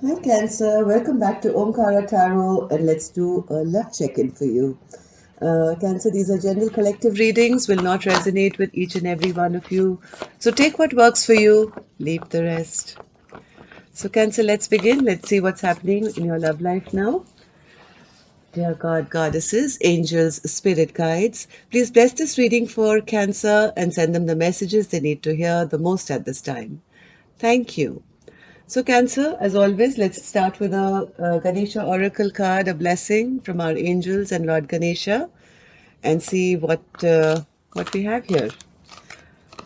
Hi Cancer, welcome back to Omkara Tarot and let's do a love check-in for you. Cancer, these are general collective readings, will not resonate with each and every one of you. So take what works for you, leave the rest. So Cancer, let's begin. Let's see what's happening in your love life now. Dear God, Goddesses, Angels, Spirit Guides, please bless this reading for Cancer and send them the messages they need to hear the most at this time. Thank you. So Cancer, as always, let's start with a Ganesha Oracle card, a blessing from our angels and Lord Ganesha, and see what we have here.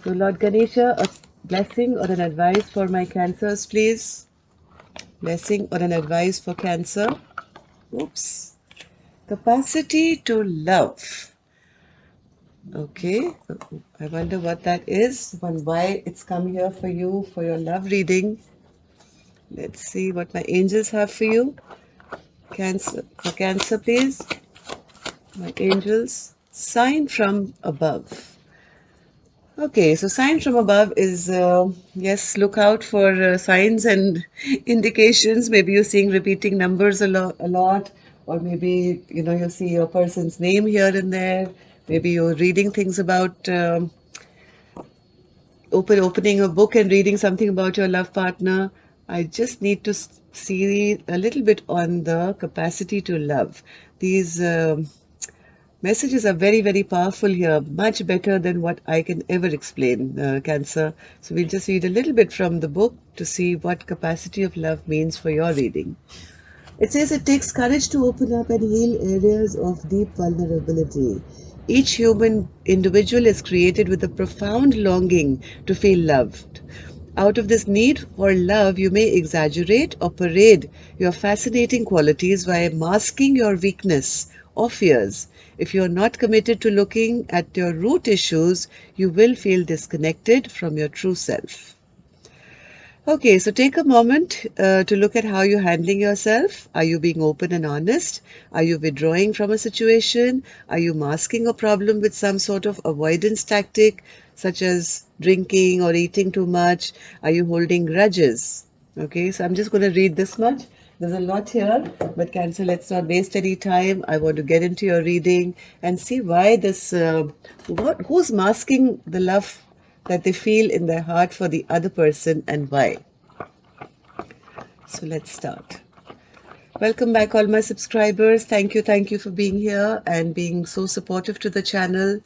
So Lord Ganesha, a blessing or an advice for my Cancers, please. Blessing or an advice for Cancer. Oops. Capacity to love. Okay, I wonder what that is and why it's come here for you for your love reading. Let's see what my angels have for you. Cancer, for Cancer, please. My angels, sign from above. Okay, so sign from above is yes, look out for signs and indications. Maybe you're seeing repeating numbers a lot, or maybe you see your person's name here and there. Maybe you're reading things about opening a book and reading something about your love partner. I just need to see a little bit on the capacity to love. These messages are very, very powerful here, much better than what I can ever explain, Cancer. So we'll just read a little bit from the book to see what capacity of love means for your reading. It says it takes courage to open up and heal areas of deep vulnerability. Each human individual is created with a profound longing to feel loved. Out of this need for love, you may exaggerate or parade your fascinating qualities while masking your weakness or fears. If you are not committed to looking at your root issues, you will feel disconnected from your true self. Okay, so take a moment to look at how you're handling yourself. Are you being open and honest? Are you withdrawing from a situation? Are you masking a problem with some sort of avoidance tactic, such as drinking or eating too much? Are you holding grudges? Okay, so I'm just going to read this much. There's a lot here, but Cancer, let's not waste any time. I want to get into your reading and see why this, who's masking the love that they feel in their heart for the other person and why. So let's start. Welcome back, all my subscribers. Thank you for being here and being so supportive to the channel.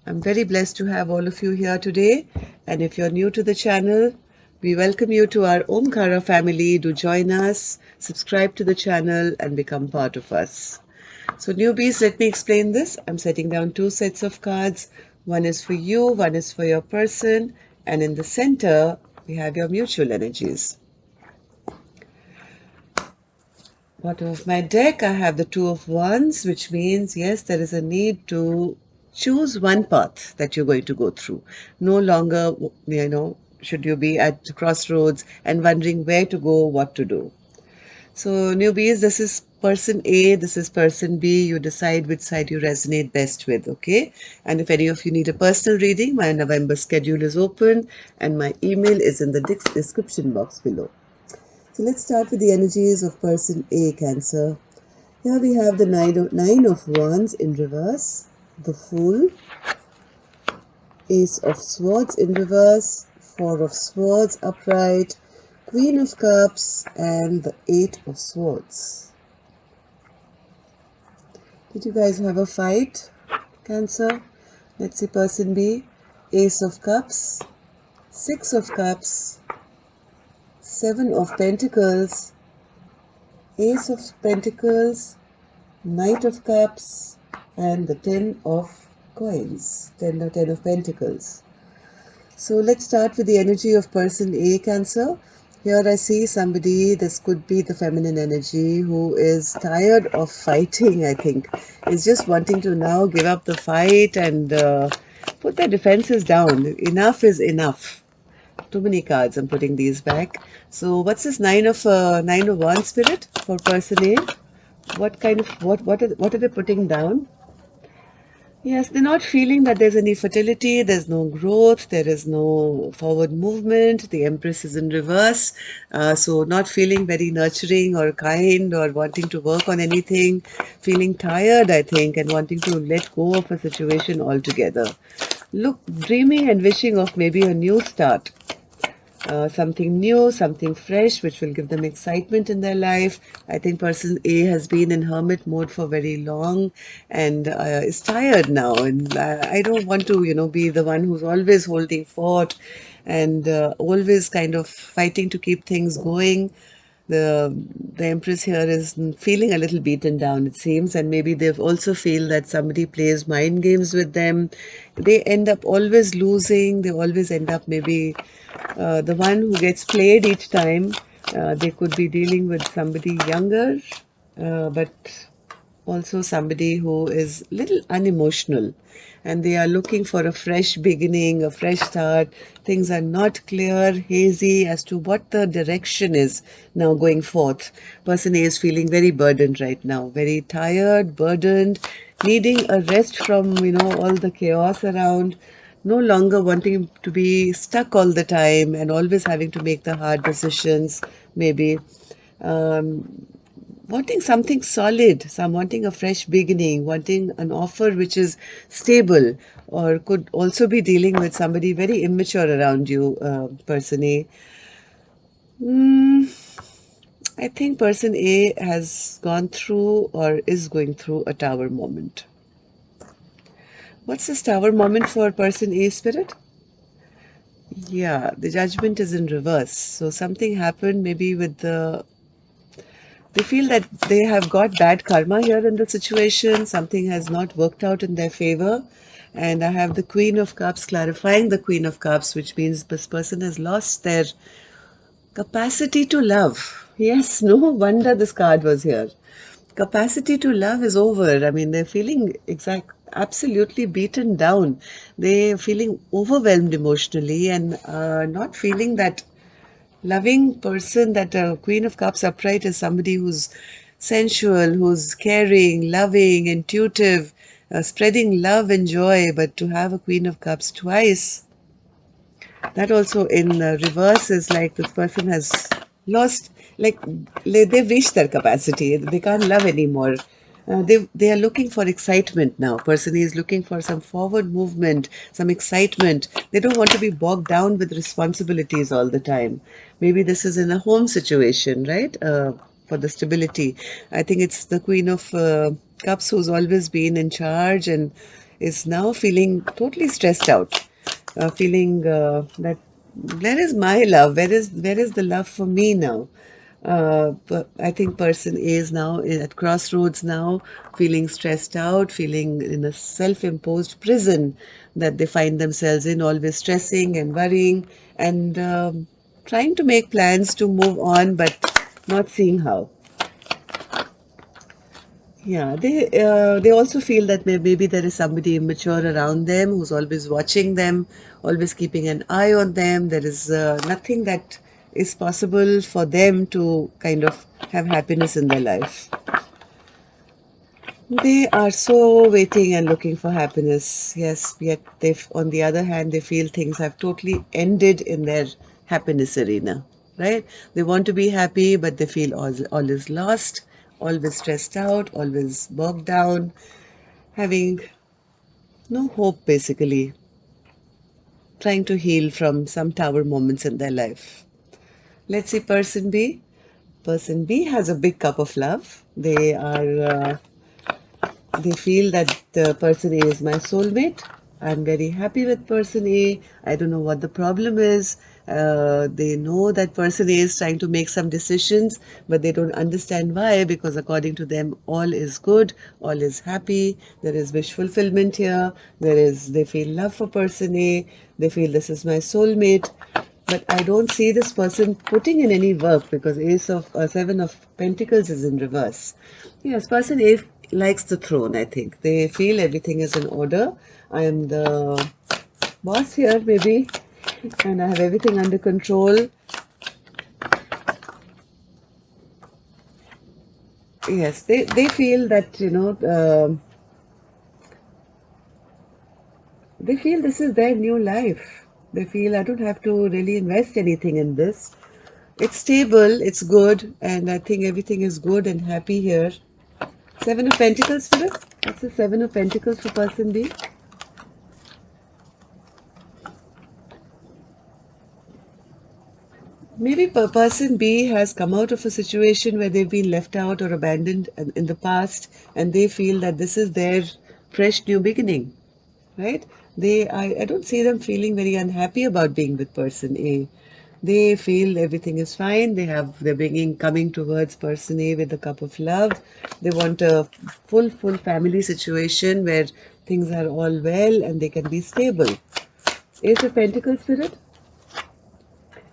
I'm very blessed to have all of you here today. And if you're new to the channel, we welcome you to our Omkara family. Do join us, subscribe to the channel, and become part of us. So newbies, let me explain this. I'm setting down two sets of cards. One is for you, one is for your person, and in the center, we have your mutual energies. Bottom of my deck, I have the Two of Wands, which means, yes, there is a need to choose one path that you're going to go through. No longer, should you be at crossroads and wondering where to go, what to do. So newbies, this is person A, this is person B. You decide which side you resonate best with, okay? And if any of you need a personal reading, my November schedule is open and my email is in the description box below. So let's start with the energies of person A, Cancer. Here we have the nine of Wands in reverse, the Fool, Ace of Swords in reverse, Four of Swords upright, Queen of Cups, and the Eight of Swords. Did you guys have a fight, Cancer? Let's see person B. Ace of Cups, Six of Cups, Seven of Pentacles, Ace of Pentacles, Knight of Cups, and the Ten of Coins, Ten of Pentacles. So let's start with the energy of person A, Cancer. Here I see somebody, this could be the feminine energy, who is tired of fighting, I think. Is just wanting to now give up the fight and put their defenses down. Enough is enough. Too many cards, I'm putting these back. So what's this nine of Wands, Spirit, for person A? What kind of, what are they putting down? Yes, they're not feeling that there's any fertility, there's no growth, there is no forward movement. The Empress is in reverse. So, not feeling very nurturing or kind or wanting to work on anything, feeling tired, I think, and wanting to let go of a situation altogether. Look, dreaming and wishing of maybe a new start, something new, something fresh, which will give them excitement in their life. I think person A has been in hermit mode for very long and is tired now. And I don't want to, be the one who's always holding fort and always kind of fighting to keep things going. The Empress here is feeling a little beaten down, it seems, and maybe they also feel that somebody plays mind games with them. They end up always losing. They always end up maybe the one who gets played each time. They could be dealing with somebody younger, but also somebody who is little unemotional, and they are looking for a fresh beginning, a fresh start. Things are not clear, hazy as to what the direction is now going forth. Person A is feeling very burdened right now, very tired, burdened, needing a rest from all the chaos around, no longer wanting to be stuck all the time and always having to make the hard decisions, maybe. um, Wanting something solid, some wanting a fresh beginning, wanting an offer which is stable, or could also be dealing with somebody very immature around you, person A. Mm, I think person A has gone through or is going through a tower moment. What's this tower moment for person A, spirit? Yeah, the judgment is in reverse. So something happened maybe with they feel that they have got bad karma here in the situation. Something has not worked out in their favor. And I have the Queen of Cups clarifying the Queen of Cups, which means this person has lost their capacity to love. Yes, no wonder this card was here. Capacity to love is over. I mean, they're feeling absolutely beaten down. They're feeling overwhelmed emotionally and not feeling that loving person. That Queen of Cups upright is somebody who's sensual, who's caring, loving, intuitive, spreading love and joy. But to have a Queen of Cups twice, that also in reverse is like this person has lost, like they've reached their capacity. They can't love anymore. They are looking for excitement now. Person is looking for some forward movement, some excitement. They don't want to be bogged down with responsibilities all the time. Maybe this is in a home situation, right? For the stability, I think it's the Queen of Cups who's always been in charge and is now feeling totally stressed out, feeling that where is my love? Where is the love for me now? But I think person A is now at crossroads now, feeling stressed out, feeling in a self-imposed prison that they find themselves in, always stressing and worrying and trying to make plans to move on, but not seeing how. Yeah, they also feel that maybe there is somebody immature around them who's always watching them, always keeping an eye on them. There is nothing that is possible for them to kind of have happiness in their life. They are so waiting and looking for happiness. Yes, yet on the other hand, they feel things have totally ended in their happiness arena, right? They want to be happy, but they feel all is lost, always stressed out, always bogged down, having no hope basically, trying to heal from some tower moments in their life. Let's see, person B. Person B has a big cup of love. They feel that the person A is my soulmate. I'm very happy with person A. I don't know what the problem is. They know that person A is trying to make some decisions, but they don't understand why, because according to them, all is good, all is happy. There is wish fulfillment here. They feel love for person A. They feel this is my soulmate. But I don't see this person putting in any work because Seven of Pentacles is in reverse. Yes, person A likes the throne, I think. They feel everything is in order. I am the boss here, maybe, and I have everything under control. Yes, they feel that, feel this is their new life. They feel I don't have to really invest anything in this. It's stable, it's good, and I think everything is good and happy here. Seven of Pentacles for it. What's the Seven of Pentacles for person B? Maybe person B has come out of a situation where they've been left out or abandoned in the past, and they feel that this is their fresh new beginning, right? I don't see them feeling very unhappy about being with person A. They feel everything is fine. They're bringing coming towards person A with a cup of love. They want a full family situation where things are all well and they can be stable. Ace of Pentacles spirit.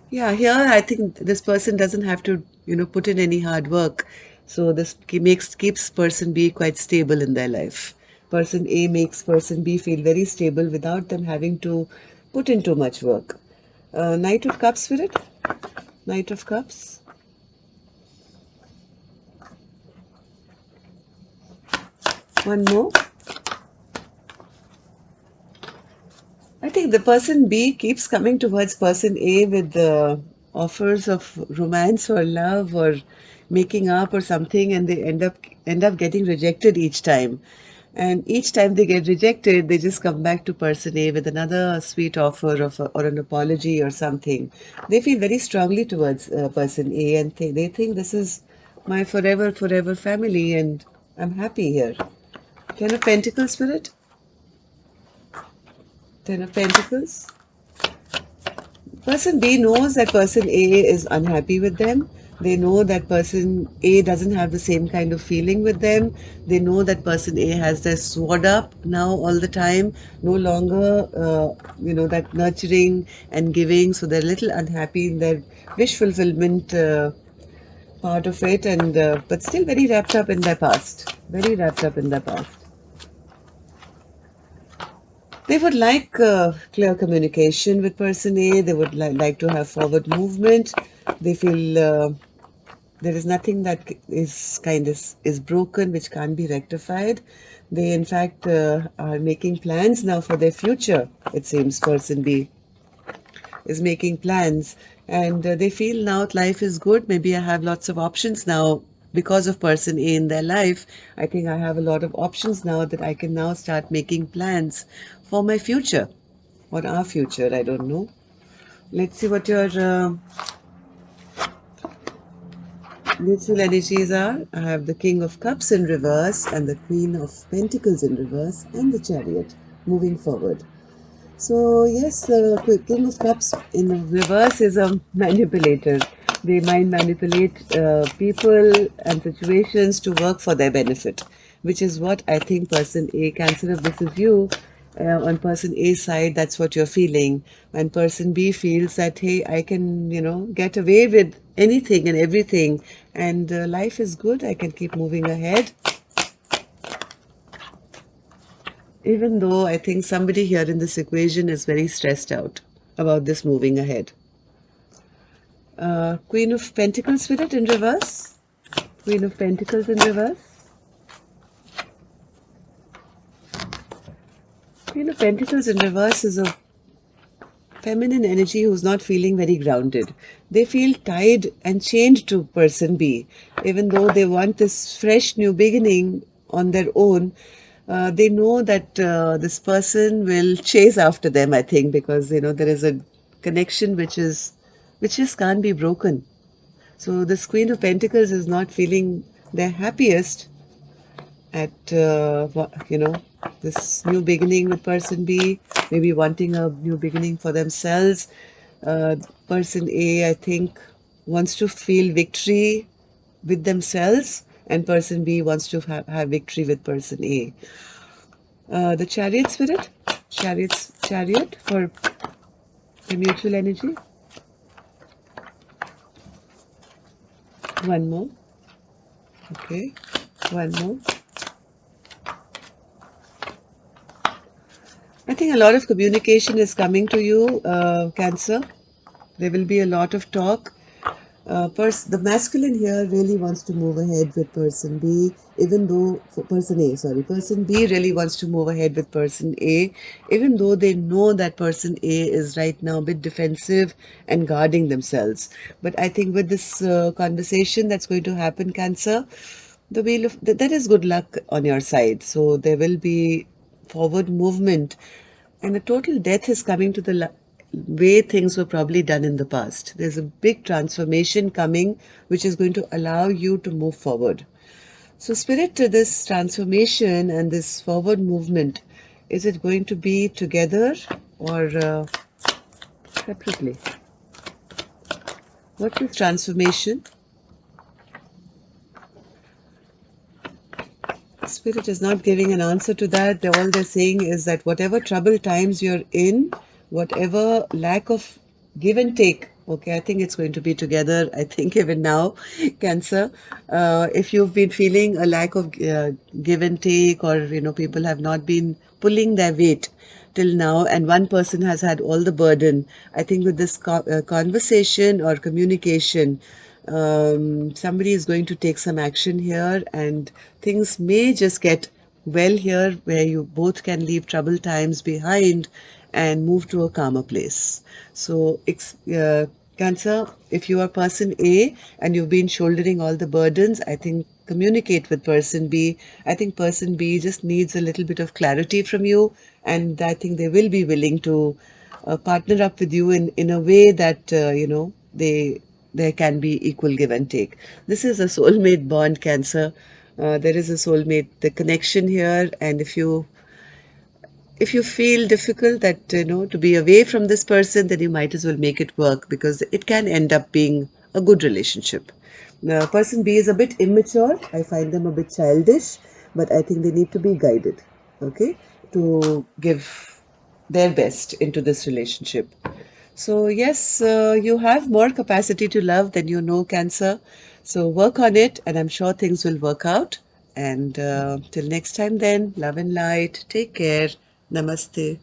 Yeah, here I think this person doesn't have to, put in any hard work. So this keeps person B quite stable in their life. Person A makes person B feel very stable without them having to put in too much work. Knight of Cups spirit. Knight of Cups. One more. I think the person B keeps coming towards person A with offers of romance or love or making up or something, and they end up getting rejected each time. And each time they get rejected, they just come back to person A with another sweet offer or an apology or something. They feel very strongly towards person A, and they think this is my forever family, and I'm happy here. Ten of Pentacles spirit. Ten of Pentacles. Person B knows that person A is unhappy with them. They know that person A doesn't have the same kind of feeling with them. They know that person A has their sword up now all the time, no longer, that nurturing and giving. So they're a little unhappy in their wish fulfillment part of it, and but still very wrapped up in their past. Very wrapped up in their past. They would like clear communication with person A. They would like to have forward movement. They feel there is nothing that is broken which can't be rectified. They in fact are making plans now for their future. It seems person B is making plans, and they feel now life is good. Maybe I have lots of options now because of person A in their life. I think I have a lot of options now that I can now start making plans for my future or our future. I don't know. Let's see what your neutral energies are. I have the King of Cups in reverse and the Queen of Pentacles in reverse and the Chariot moving forward. So yes, King of Cups in reverse is a manipulator. They might manipulate people and situations to work for their benefit, which is what I think person A, Cancer, if this is you, on person A side, that's what you're feeling. When person B feels that, hey, I can, get away with anything and everything, and life is good, I can keep moving ahead. Even though I think somebody here in this equation is very stressed out about this moving ahead. Queen of Pentacles with it in reverse. Queen of Pentacles in reverse. Queen of Pentacles in reverse is a feminine energy who's not feeling very grounded. They feel tied and chained to person B. Even though they want this fresh new beginning on their own, they know that this person will chase after them, I think, because there is a connection which just can't be broken. So this Queen of Pentacles is not feeling their happiest at this new beginning with person B, maybe wanting a new beginning for themselves. Person A, I think, wants to feel victory with themselves, and person B wants to have victory with person A. The Chariot spirit, chariot for the mutual energy. One more. Okay, one more. I think a lot of communication is coming to you, Cancer. There will be a lot of talk. The masculine here really wants to move ahead with person B, even though for person A, sorry, person B really wants to move ahead with person A, even though they know that person A is right now a bit defensive and guarding themselves. But I think with this conversation that's going to happen, Cancer, the wheel of that is good luck on your side. So there will be forward movement, and a total death is coming to the way things were probably done in the past. There's a big transformation coming, which is going to allow you to move forward. So, spirit, to this transformation and this forward movement, is it going to be together or separately? What's this transformation? Spirit is not giving an answer to that. All they're saying is that whatever troubled times you're in, whatever lack of give and take, okay, I think it's going to be together. I think even now, Cancer, if you've been feeling a lack of give and take, or people have not been pulling their weight till now, and one person has had all the burden, I think with this conversation or communication, somebody is going to take some action here, and things may just get well here, where you both can leave troubled times behind and move to a calmer place. So, Cancer, if you are person A and you've been shouldering all the burdens, I think communicate with person B. I think person B just needs a little bit of clarity from you, and I think they will be willing to partner up with you in a way that there can be equal give and take. This is a soulmate bond, Cancer. There is a soulmate, the connection here, and if you feel difficult that to be away from this person, then you might as well make it work, because it can end up being a good relationship. Now, person B is a bit immature. I find them a bit childish, but I think they need to be guided, okay, to give their best into this relationship. So, yes, you have more capacity to love than you know, Cancer. So, work on it, and I'm sure things will work out. And till next time, then, love and light. Take care. Namaste.